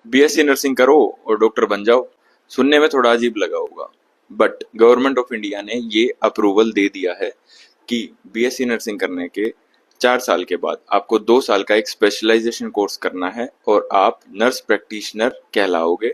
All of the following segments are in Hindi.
बीएससी नर्सिंग करो और डॉक्टर बन जाओ। सुनने में थोड़ा अजीब लगा होगा, बट गवर्नमेंट ऑफ इंडिया ने ये अप्रूवल दे दिया है कि बीएससी नर्सिंग करने के 4 साल के बाद आपको 2 साल का एक स्पेशलाइजेशन कोर्स करना है और आप नर्स प्रैक्टिशनर कहलाओगे,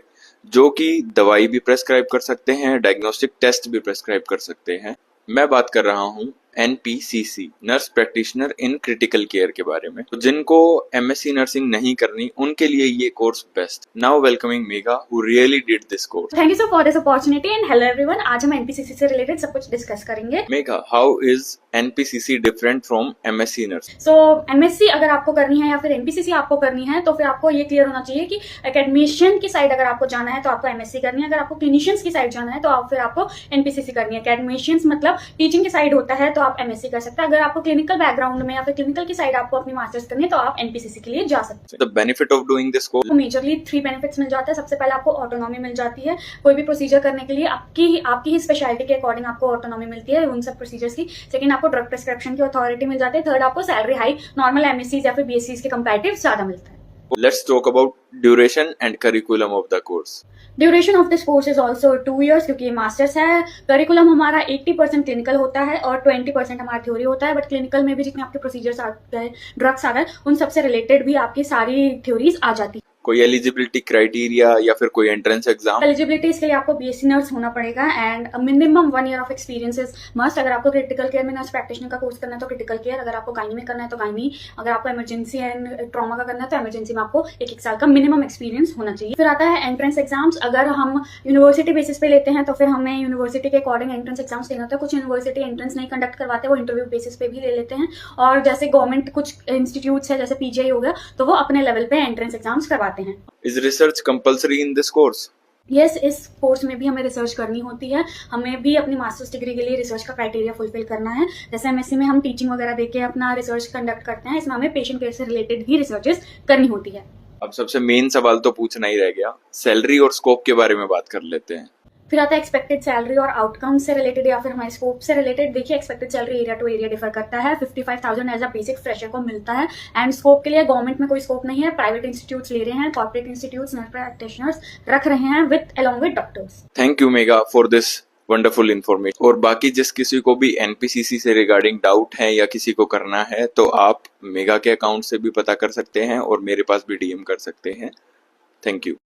जो कि दवाई भी प्रेस्क्राइब कर सकते हैं, डायग्नोस्टिक टेस्ट भी प्रेस्क्राइब कर सकते हैं। मैं बात कर रहा हूँ NPCC, nurse practitioner in critical care के बारे में। तो जिनको एमएससी नर्सिंग नहीं करनी, उनके लिए ये course best. Now welcoming Megha, who really did this course. Thank you sir for this opportunity and hello everyone. आज हम एनपीसीसी से रिलेटेड सब कुछ डिस्कस करेंगे। Megha, how is NPCC different from MSc nursing? So MSc अगर आपको करनी है या फिर एनपीसीसी आपको करनी है, तो फिर आपको ये क्लियर होना चाहिए कि एकेडमिशियन की साइड अगर आपको जाना है तो आपको एमएससी करनी है, अगर आपको क्लिनिशियंस की साइड जाना है तो फिर आपको एनपीसीसी करनी है। एकेडमिशियंस मतलब टीचिंग की साइड होता है, तो आप एमएससी कर सकते हैं। अगर आपको क्लिनिकल बैकग्राउंड में या फिर क्लिनिकल की साइड आपको अपनी मास्टर्स करनी है तो आप एनपीसीसी के लिए जा सकते हैं। The benefit of doing this course? Majorly 3 benefits मिल जाते हैं। सबसे पहले आपको ऑटोनॉमी मिल जाती है, कोई भी प्रोसीजर करने के लिए आपकी ही स्पेशलिटी के अकॉर्डिंग आपको ऑटोनॉमी मिलती है उन सब प्रोसीजर्स की। सेकंड, आपको ड्रग प्रिस्क्रिप्शन की अथॉरिटी मिल जाती है। थर्ड, आपको सैलरी हाई नॉर्मल एमएससी या फिर बीएससी के कंपैरेटिव ज्यादा मिलता है। Let's talk about duration and curriculum of the course. Duration of this course is also 2 years, क्योंकि ये मास्टर्स है। करिकुलम हमारा 80% क्लिनिकल होता है और 20% हमारा थ्योरी होता है, बट क्लिनिकल में भी जितने आपके प्रोसीजर्स आ गए, ड्रग्स आ गए, उन सबसे रिलेटेड भी आपकी सारी थ्योरीज आ जाती है। कोई एलिजिबिलिटी क्राइटेरिया या फिर कोई एंट्रेंस एग्जाम? एलिजिबिलिटी के लिए आपको बीएससी नर्स होना पड़ेगा and minimum 1 year of experience is must. अगर आपको क्रिटिकल केयर में नर्स प्रैक्टिशनर का कोर्स करना है तो क्रिटिकल केयर, अगर आपको गायनी में करना है तो गायनी, अगर आपको इमरजेंसी एंड ट्रॉमा का करना है तो इमरजेंसी में आपको 1 साल का मिनिमम एक्सपीरियंस होना चाहिए। फिर आता है एंट्रेंस एग्जाम्स। अगर हम यूनिवर्सिटी बेसिस पे लेते हैं तो फिर हमें यूनिवर्सिटी के अकॉर्डिंग एंट्रेंस एग्जाम्स देना होता है। कुछ यूनिवर्सिटी एंट्रेंस नहीं कंडक्ट करवाते, वो इंटरव्यू बेसिस पे भी ले लेते हैं। और जैसे गवर्नमेंट कुछ इंस्टीट्यूट्स है जैसे पीजीआई हो गया, तो वो अपने लेवल पे एंट्रेंस एग्जाम्स करवाते हैं। Is research compulsory in this course? Yes, इस कोर्स में भी हमें रिसर्च करनी होती है। हमें भी अपनी मास्टर्स डिग्री के लिए रिसर्च का क्राइटेरिया फुलफिल करना है। जैसे एमएससी में हम टीचिंग वगैरह देके अपना रिसर्च कंडक्ट करते हैं, इसमें हमें पेशेंट केयर से रिलेटेड ही रिसर्चेस करनी होती है। अब सबसे मेन सवाल तो पूछना ही रह गया, सैलरी और स्कोप के बारे में बात कर लेते हैं। फिर आता है एक्सपेक्टेड सैलरी और आउटकम से रिलेटेड या फिर हमारे स्कोप से रिलेटेड। देखिए, expected salary area to area differ करता है। 55,000 एज अ बेसिक फ्रेशर को मिलता है एंड स्कोप के लिए गवर्नमेंट में कोई स्कोप नहीं है, प्राइवेट इंस्टीट्यूट्स ले रहे हैं, कॉर्पोरेट इंस्टीट्यूट्स नर्स प्रैक्टिशनर्स रख रहे हैं with along with doctors. Thank you mega for this wonderful information. और बाकी जिस किसी को भी एनपीसीसी से रिगार्डिंग डाउट है या किसी को करना है तो आप मेगा के अकाउंट से भी पता कर सकते हैं और मेरे पास भी डीएम कर सकते हैं। Thank you.